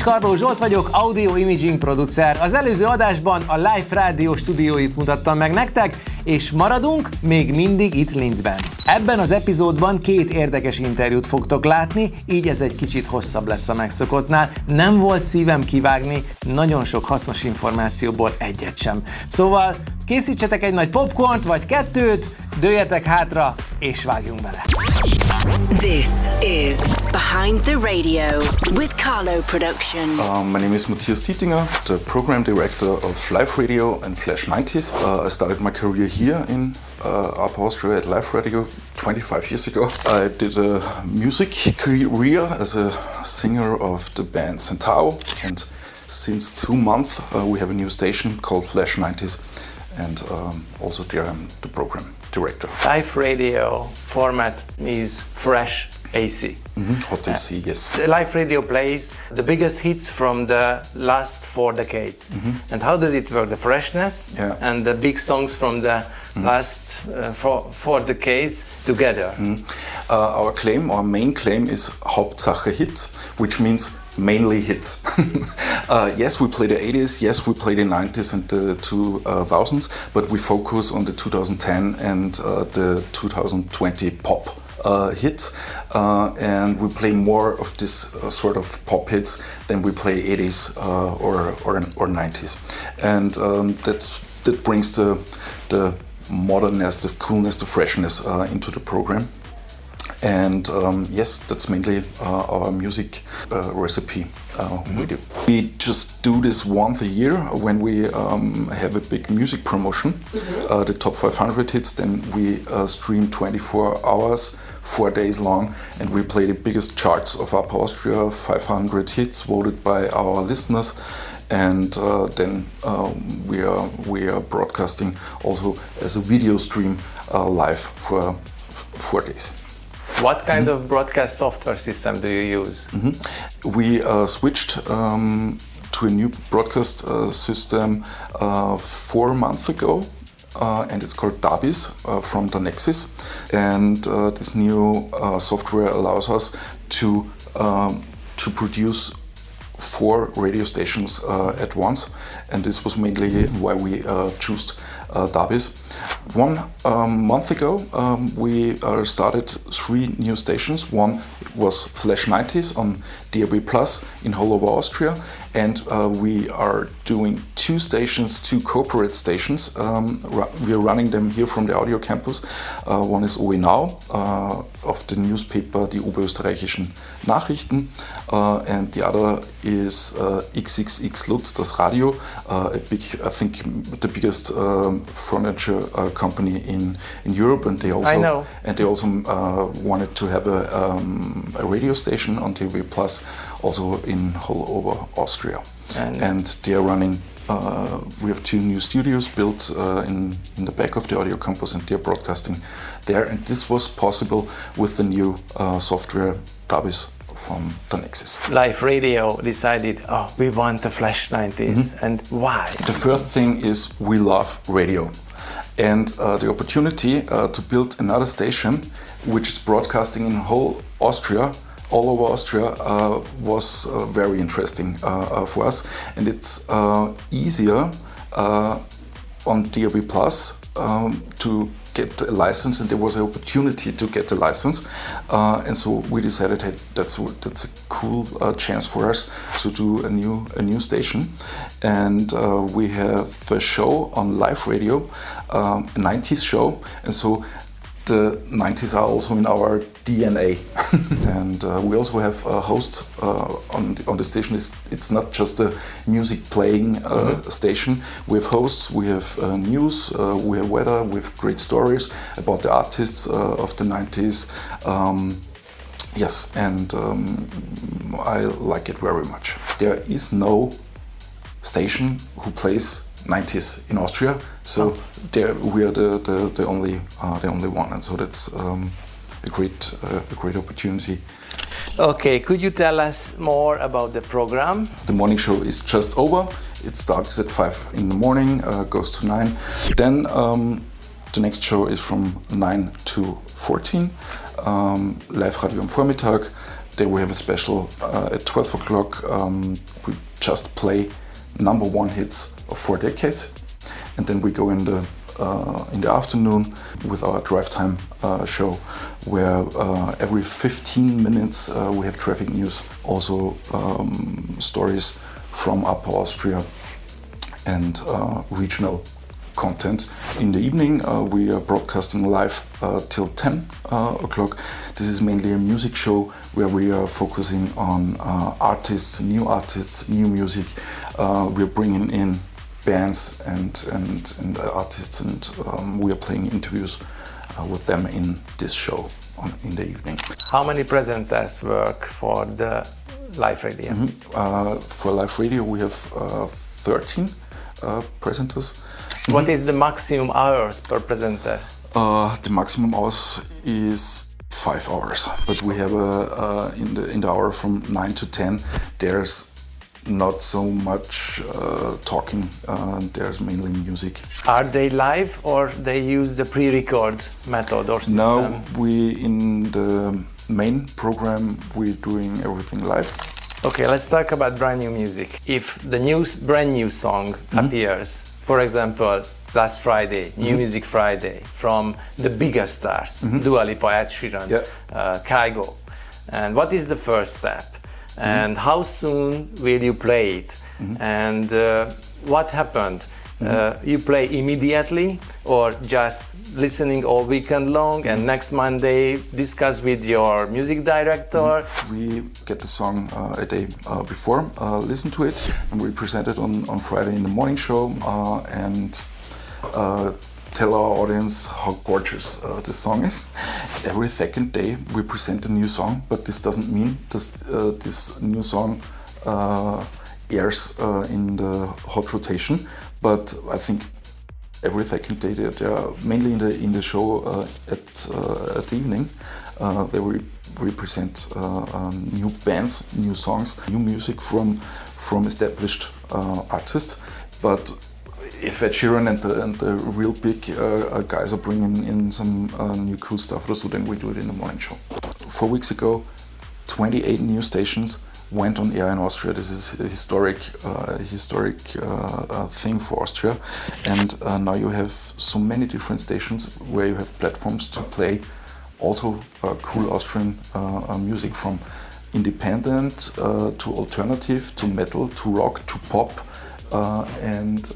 Karló Zsolt vagyok, audio imaging producer. Az előző adásban a Live rádió stúdióit mutattam meg nektek, és maradunk még mindig itt Linzben. Ebben az epizódban 2 érdekes interjút fogtok látni, így ez egy kicsit hosszabb lesz a megszokottnál. Nem volt szívem kivágni nagyon sok hasznos információból egyet sem. Szóval készítsetek egy nagy popcornt vagy 2, dőljetek hátra, és vágjunk bele. This is Behind the Radio with Karloproduction. My name is Matthias Dietinger, the program director of Live Radio and Flash 90s. I started my career here in Upper Austria at Live Radio 25 years ago. I did a music career as a singer of the band Centauro, and since 2 months we have a new station called Flash 90s, and also there I'm the program director. Live radio format is fresh AC. Hot AC, yes. The live radio plays the biggest hits from the last 4 decades. And how does it work? The freshness and the big songs from the last 4 decades together. Our main claim is Hauptsache Hits, which means mainly hits. Yes, we play the 80s, yes, we play the 90s and the 2000s, but we focus on the 2010 and the 2020 pop hits, and we play more of this sort of pop hits than we play 80s or 90s. And that brings the modernness, the coolness, the freshness into the program. And yes, that's mainly our music recipe we do. We just do this once a year when we have a big music promotion, the top 500 hits. Then we stream 24 hours, 4 days long, and we play the biggest charts of Upper Austria, 500 hits voted by our listeners. And then we are broadcasting also as a video stream live for 4 days. What kind of broadcast software system do you use? We switched to a new broadcast system 4 months ago, and it's called DABIS from the Nexus. And this new software allows us to produce 4 radio stations at once, and this was mainly why we chose DABIS. 1 month ago we started 3 new stations. One was Flash 90s on DAB+ in whole over Austria, and we are doing 2 stations, 2 corporate stations. We are running them here from the audio campus. One is OE Now of the newspaper Die Oberösterreichischen Nachrichten, and the other is XXX Lutz, das Radio, I think the biggest furniture company in Europe, and they also wanted to have a radio station on DAB+ also in whole over Austria, and they are running. We have 2 new studios built in the back of the audio campus, and they are broadcasting there. And this was possible with the new software DABIS from the Nexus. Live Radio decided, we want the Flash 90s, and why? The first thing is we love radio, and the opportunity to build another station which is broadcasting in whole Austria, all over Austria, was very interesting for us, and it's easier on DAB+ to get a license, and there was an opportunity to get a license, and so we decided, hey, that's a cool chance for us to do a new station, and we have a show on Live Radio, a 90s show, and so the 90s are also in our DNA. And we also have a host on the station. It's not just a music playing station. We have hosts, we have news, we have weather, we have great stories about the artists of the 90s. Yes, and I like it very much. There is no station who plays 90s in Austria, so there we are the only one, and so that's a great opportunity. Okay, could you tell us more about the program? The morning show is just over. It starts at 5 in the morning, goes to 9. Then the next show is from 9 to 14. Live Radio am Vormittag. There we have a special at 12 o'clock. We just play number one hits of 4 decades, and then we go in the afternoon with our drive time show, where every 15 minutes we have traffic news, also stories from Upper Austria and regional content. In the evening we are broadcasting live till 10 o'clock. This is mainly a music show where we are focusing on artists, new music. We're bringing in bands and artists, and we are playing interviews with them in this show in the evening. How many presenters work for the live radio? For live radio we have 13 presenters. What is the maximum hours per presenter? The maximum hours is 5 hours, but we have in the hour from 9 to 10 there's not so much talking, there's mainly music. Are they live or they use the pre-record method or system? No, in the main program we're doing everything live. Okay, let's talk about brand new music. If the brand new song appears, for example, last Friday, New Music Friday, from the biggest stars, Dua Lipa, Ed Sheeran, Kygo, and what is the first step? And how soon will you play it? And what happened? You play immediately or just listening all weekend long and next Monday discuss with your music director? We get the song a day before, listen to it, and we present it on Friday in the morning show and tell our audience how gorgeous the song is. Every second day we present a new song, but this doesn't mean this new song airs in the hot rotation. But I think every second day they are mainly in the show at the evening. They represent new bands, new songs, new music from established artists. But if Ed Sheeran and the real big guys are bringing in some new cool stuff, so then we do it in the morning show. 4 weeks ago, 28 new stations went on air in Austria. This is a historic thing for Austria, and now you have so many different stations where you have platforms to play also cool Austrian music, from independent to alternative to metal to rock to pop and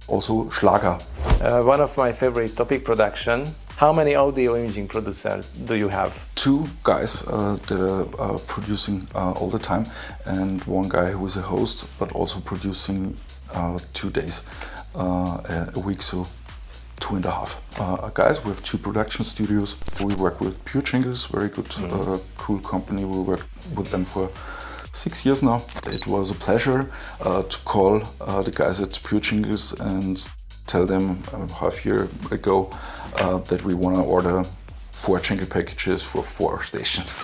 also Schlager. One of my favorite topic, production. How many audio imaging producers do you have? 2 guys that are producing all the time, and 1 guy who is a host but also producing 2 days a week, so 2.5 guys. We have 2 production studios. We work with Pure Jingles, very good, cool company. We worked with them for 6 years now. It was a pleasure to call the guys at Pure Jingles and tell them half year ago that we want to order 4 jingle packages for 4 stations.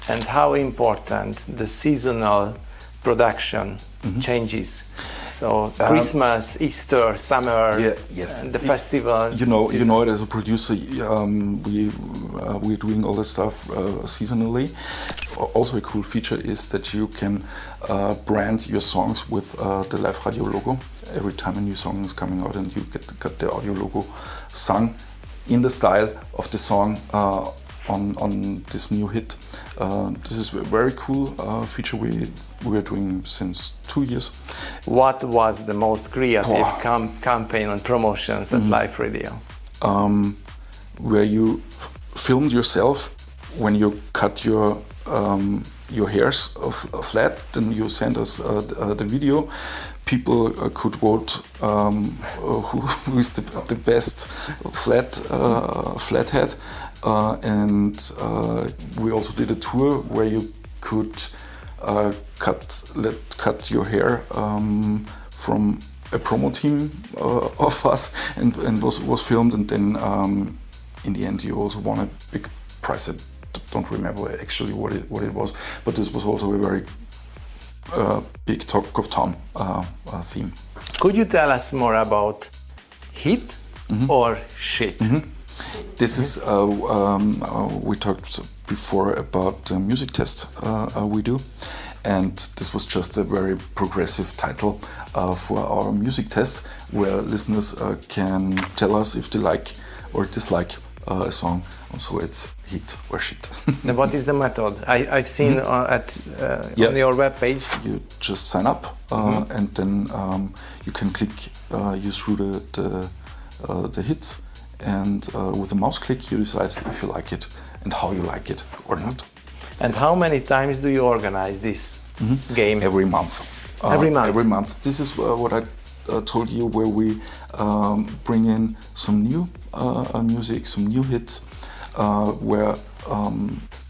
And how important the seasonal production changes? So Christmas, Easter, summer, and the festival. You know it as a producer. We're doing all this stuff seasonally. Also, a cool feature is that you can brand your songs with the live radio logo. Every time a new song is coming out, and you get the audio logo sung in the style of the song on this new hit. This is a very cool feature we are doing since 2 years. What was the most creative campaign and promotions at live radio? Where you filmed yourself when you cut your hairs flat, then you send us the video. People could vote who is the best flathead, and we also did a tour where you could cut your hair from a promo team of us, and was filmed, and then in the end you also won a big prize. I don't remember actually what it was, but this was also a very big talk of town theme. Could you tell us more about hit or shit? This is we talked before about the music tests we do. And this was just a very progressive title for our music test, where listeners can tell us if they like or dislike a song. So it's hit or shit. And what is the method? I've seen on your webpage. You just sign up and then you can click you through the hits, and with a mouse click you decide if you like it and how you like it or not. And how many times do you organize this game? Every month. Every month? Every month. This is what I told you, where we bring in some new music, some new hits, where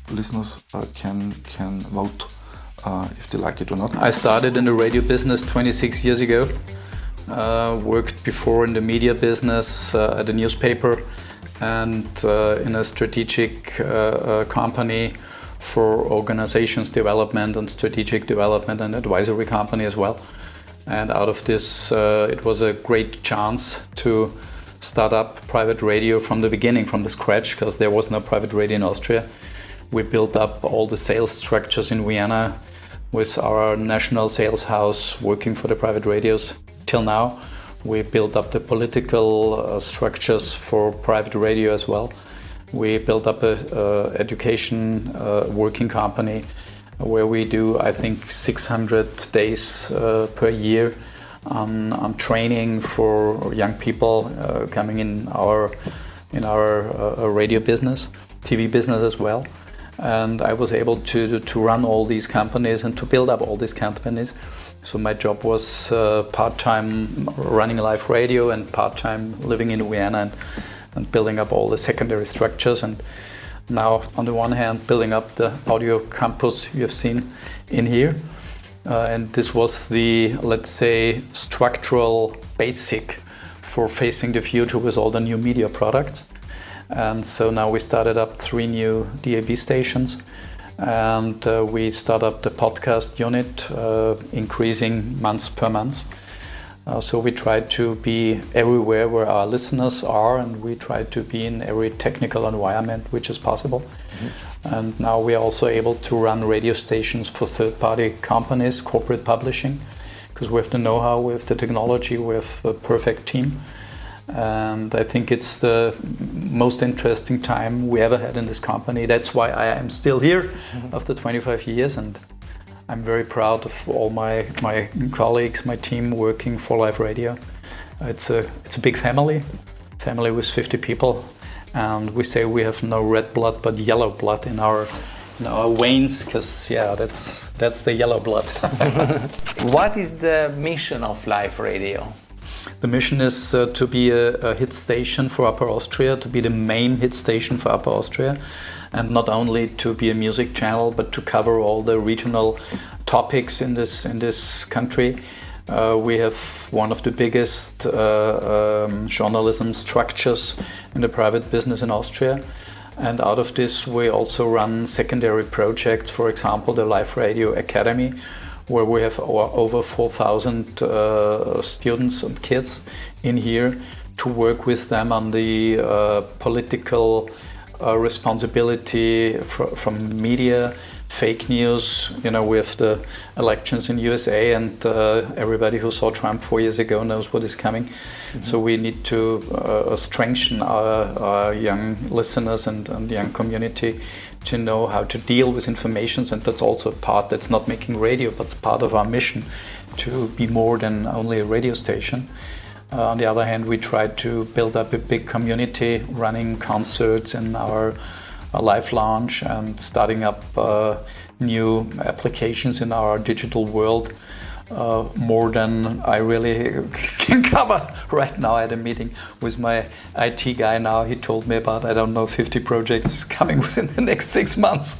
listeners can vote if they like it or not. I started in the radio business 26 years ago. Worked before in the media business at a newspaper and in a strategic company for organizations development and strategic development and advisory company as well. And out of this, it was a great chance to start up private radio from the beginning, from the scratch, because there was no private radio in Austria. We built up all the sales structures in Vienna with our national sales house working for the private radios. Till now, we built up the political structures for private radio as well. We built up a education working company where we do, I think, 600 days per year on training for young people coming in our radio business, TV business as well. And I was able to run all these companies and to build up all these companies. So my job was part-time running live radio and part-time living in Vienna and building up all the secondary structures. And now, on the one hand, building up the audio campus you have seen in here. And this was the, let's say, structural basic for facing the future with all the new media products. And so now we started up 3 new DAB stations. And we start up the podcast unit, increasing month per month. So we try to be everywhere where our listeners are, and we try to be in every technical environment which is possible. And now we are also able to run radio stations for third-party companies, corporate publishing, because we have the know-how, we have the technology, we have a perfect team. And I think it's the most interesting time we ever had in this company. That's why I am still here after 25 years, and I'm very proud of all my colleagues, my team working for live radio. It's a big family with 50 people, and we say we have no red blood but yellow blood in our veins, because that's the yellow blood. What is the mission of live radio? The mission is to be a hit station for Upper Austria, to be the main hit station for Upper Austria, and not only to be a music channel, but to cover all the regional topics in this country. We have one of the biggest journalism structures in the private business in Austria. And out of this, we also run secondary projects, for example, the Live Radio Academy, where we have over 4,000 students and kids in here to work with them on the political responsibility from media, fake news. You know, we have the elections in USA, and everybody who saw Trump 4 years ago knows what is coming. So we need to strengthen our young listeners and young community to know how to deal with information, and that's also a part that's not making radio, but it's part of our mission to be more than only a radio station. On the other hand, we try to build up a big community, running concerts in our live lounge and starting up new applications in our digital world. More than I really can cover right now. I had a meeting with my IT guy now. He told me about, 50 projects coming within the next 6 months.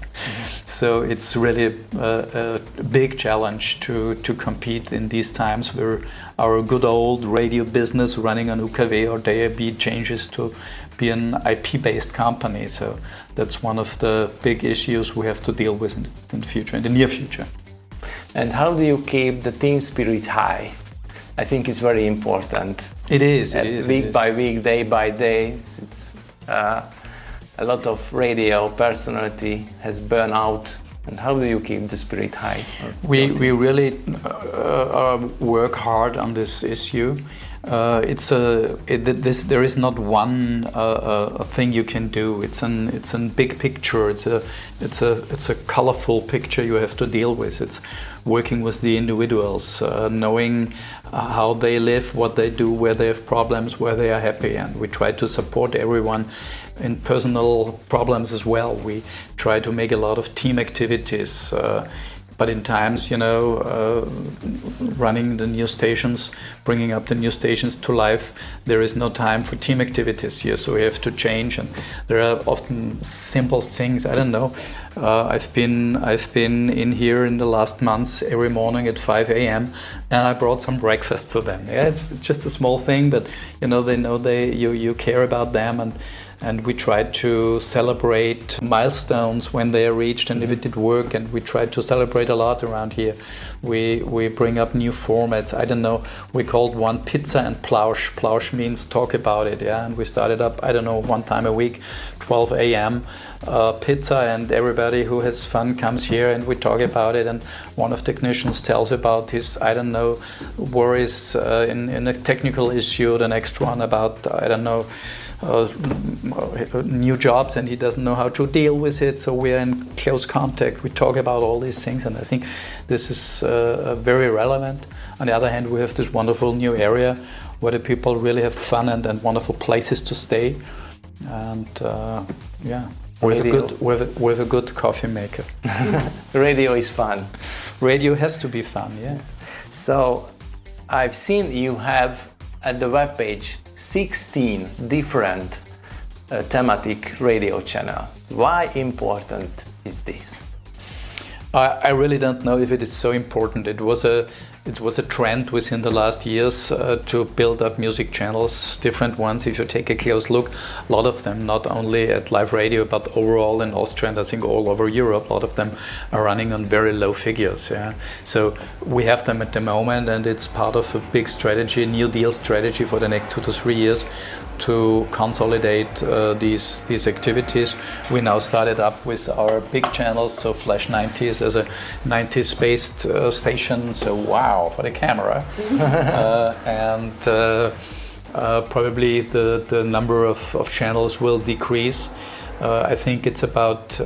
So it's really a big challenge to compete in these times where our good old radio business running on UKW or DAB changes to be an IP-based company. So that's one of the big issues we have to deal with in the future, in the near future. And how do you keep the team spirit high? I think it's very important. It is. Week by week, day by day. a lot of radio personality has burned out. And how do you keep the spirit high? We really work hard on this issue. There is not one thing you can do. It's a big picture. It's a colorful picture you have to deal with. It's working with the individuals, knowing how they live, what they do, where they have problems, where they are happy, and we try to support everyone in personal problems as well. We try to make a lot of team activities. But in times, running the news stations, bringing up the news stations to life, there is no time for team activities here, so we have to change. And there are often simple things. I don't know. I've been in here in the last months every morning at 5 a.m. and I brought some breakfast to them. Yeah, it's just a small thing, but they know you care about them, and we try to celebrate milestones when they are reached and if it did work, and we try to celebrate a lot around here. We bring up new formats. I don't know, we called one Pizza and Plausch. Plausch means talk about it, yeah, and we started up, I don't know, one time a week, 12 a.m. Pizza, and everybody who has fun comes here and we talk about it, and one of the technicians tells about his, I don't know, worries in a technical issue, the next one about, I don't know, new jobs, and he doesn't know how to deal with it, so we're in close contact. We talk about all these things, and I think this is very relevant. On the other hand, we have this wonderful new area where the people really have fun and wonderful places to stay, and we have a good coffee maker. Radio is fun. Radio has to be fun, yeah. So I've seen you have at the webpage 16 different thematic radio channel. Why important is this? I really don't know if it is so important. It was a trend within the last years to build up music channels, different ones. If you take a close look, a lot of them, not only at live radio, but overall in Austria and I think all over Europe, a lot of them are running on very low figures. Yeah, so we have them at the moment, and it's part of a big strategy, a New Deal strategy for the next 2 to 3 years to consolidate these activities. We now started up with our big channels, so Flash 90s as a 90s based station, so wow, for the camera. And probably the number of channels will decrease. I think it's about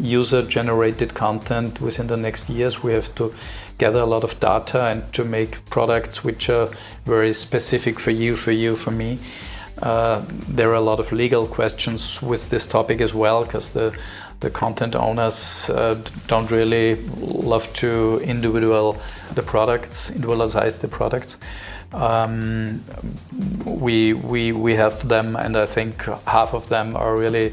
user-generated content within the next years. We have to gather a lot of data and to make products which are very specific for you, for me. There are a lot of legal questions with this topic as well, because the content owners don't really love to individualize the products. We have them, and I think half of them are really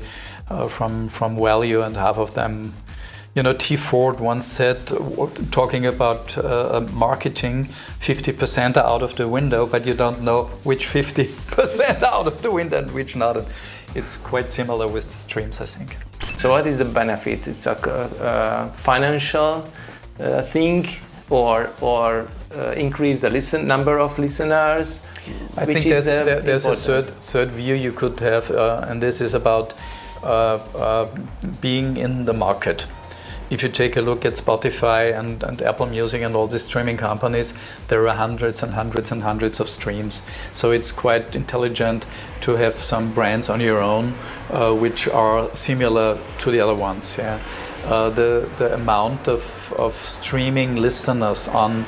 from value, and half of them, T. Ford once said, talking about marketing, 50% are out of the window, but you don't know which 50% are out of the window and which not. And it's quite similar with the streams, I think. So what is the benefit? It's a financial thing, or increase the number of listeners? I think there's a third view you could have, and this is about being in the market. If you take a look at Spotify and Apple Music and all these streaming companies, there are hundreds and hundreds and hundreds of streams. So it's quite intelligent to have some brands on your own which are similar to the other ones. Yeah, the amount of streaming listeners on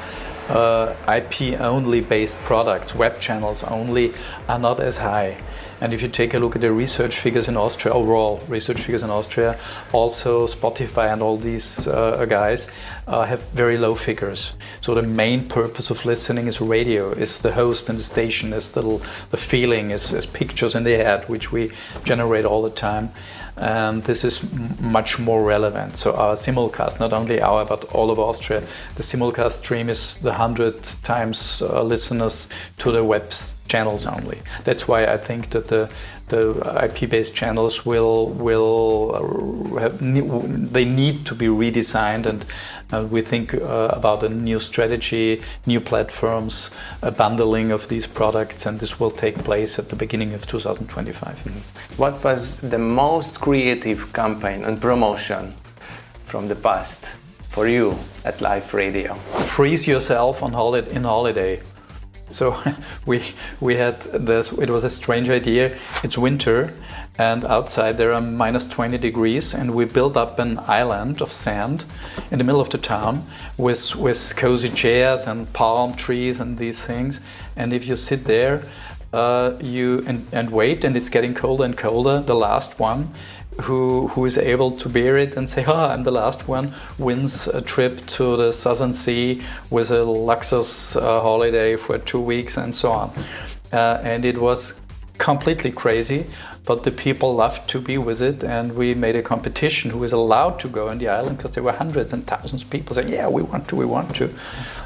IP-only based products, web channels only, are not as high. And if you take a look at the research figures in Austria, overall research figures in Austria, also Spotify and all these guys have very low figures. So the main purpose of listening is radio, is the host and the station, is the feeling, is pictures in the head, which we generate all the time. And this is much more relevant. So our simulcast, not only our, but all of Austria, the simulcast stream is the 100 times listeners to the web channels only. That's why I think that the the IP-based channels they need to be redesigned, and we think about a new strategy, new platforms, a bundling of these products, and this will take place at the beginning of 2025. What was the most creative campaign and promotion from the past for you at Live Radio? Freeze yourself in holiday. So we had this. It was a strange idea. It's winter, and outside there are minus 20 degrees, and we built up an island of sand in the middle of the town with cozy chairs and palm trees and these things. And if you sit there, and wait, and it's getting colder and colder, the last one who is able to bear it and say, I'm the last one, wins a trip to the Southern Sea with a luxurious holiday for 2 weeks and so on. And it was completely crazy, but the people loved to be with it, and we made a competition who was allowed to go on the island, because there were hundreds and thousands of people saying, yeah, we want to.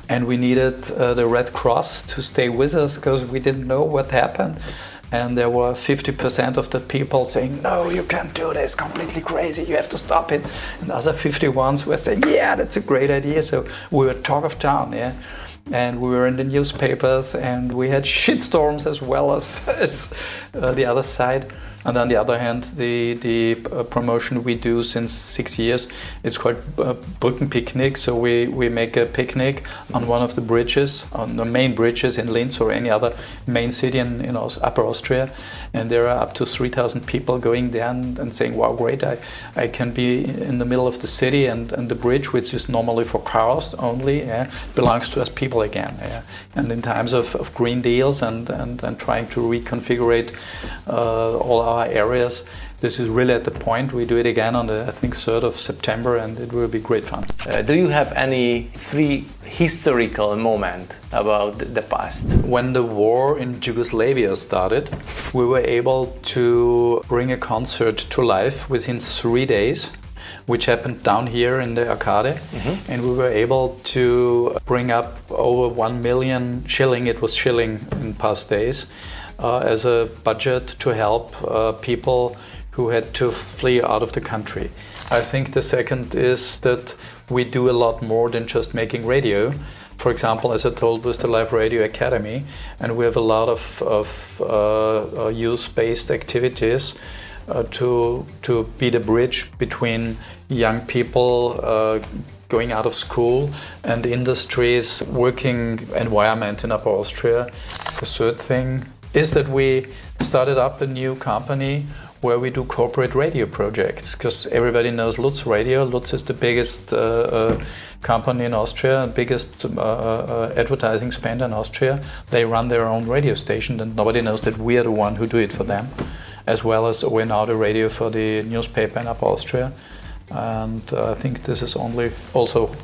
And we needed the Red Cross to stay with us, because we didn't know what happened. And there were 50% of the people saying, no, you can't do this, completely crazy, you have to stop it. And other 51s were saying, yeah, that's a great idea. So we were talk of town, yeah. And we were in the newspapers, and we had shitstorms as well as the other side. And on the other hand, the promotion we do since 6 years, it's called Brückenpicknick. So we make a picnic on one of the bridges, on the main bridges in Linz or any other main city in Upper Austria. And there are up to 3,000 people going there and saying, wow, great, I can be in the middle of the city, and the bridge, which is normally for cars only, belongs to us people again. And in times of green deals and trying to reconfigure all our areas, this is really at the point. We do it again on the, I think, 3rd of September, and it will be great fun. Do you have any 3 historical moments about the past? When the war in Yugoslavia started, we were able to bring a concert to life within 3 days, which happened down here in the Arcade. Mm-hmm. And we were able to bring up over 1 million shilling, it was shilling in past days, as a budget to help people who had to flee out of the country. I think the second is that we do a lot more than just making radio. For example, as I told, with the Live Radio Academy, and we have a lot of youth-based activities to be the bridge between young people going out of school and industries, working environment in Upper Austria. The third thing is that we started up a new company where we do corporate radio projects, because everybody knows Lutz Radio. Lutz is the biggest company in Austria, biggest advertising spender in Austria. They run their own radio station, and nobody knows that we are the one who do it for them, as well as we're now the radio for the newspaper in Upper Austria. And I think this is also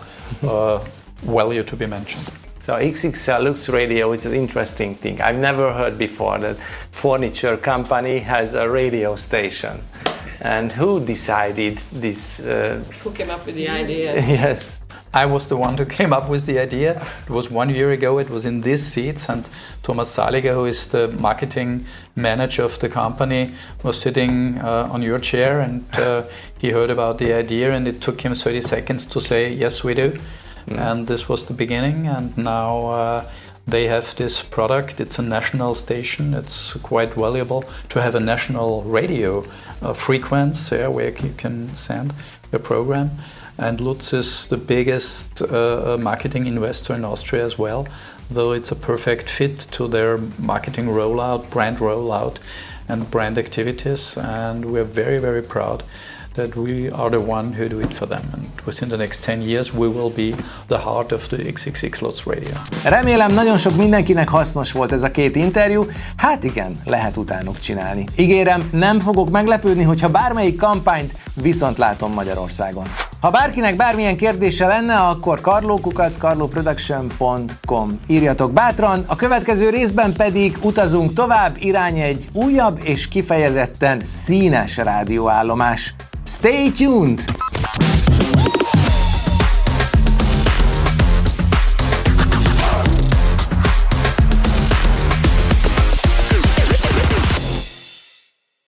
value to be mentioned. So XX Lux Radio is an interesting thing. I've never heard before that furniture company has a radio station. And who decided this? Who came up with the idea? Yes. I was the one who came up with the idea. It was 1 year ago. It was in these seats, and Thomas Saliger, who is the marketing manager of the company, was sitting on your chair, and he heard about the idea, and it took him 30 seconds to say, yes, we do. And this was the beginning, and now they have this product. It's a national station. It's quite valuable to have a national radio frequency where you can send your program. And Lutz is the biggest marketing investor in Austria as well, though it's a perfect fit to their marketing rollout, brand rollout, and brand activities. And we're very, very proud that we are the one who do it for them. And within the next 10 years, we will be the heart of the XXX Lutz Radio. Remélem, nagyon sok mindenkinek hasznos volt ez a 2 interjú. Hát igen, lehet utánuk csinálni. Ígérem, nem fogok meglepődni, hogyha bármelyik kampányt viszont látom Magyarországon. Ha bárkinek bármilyen kérdése lenne, akkor karloproduction.com írjatok bátran, a következő részben pedig utazunk tovább, irány egy újabb és kifejezetten színes rádióállomás. Stay tuned!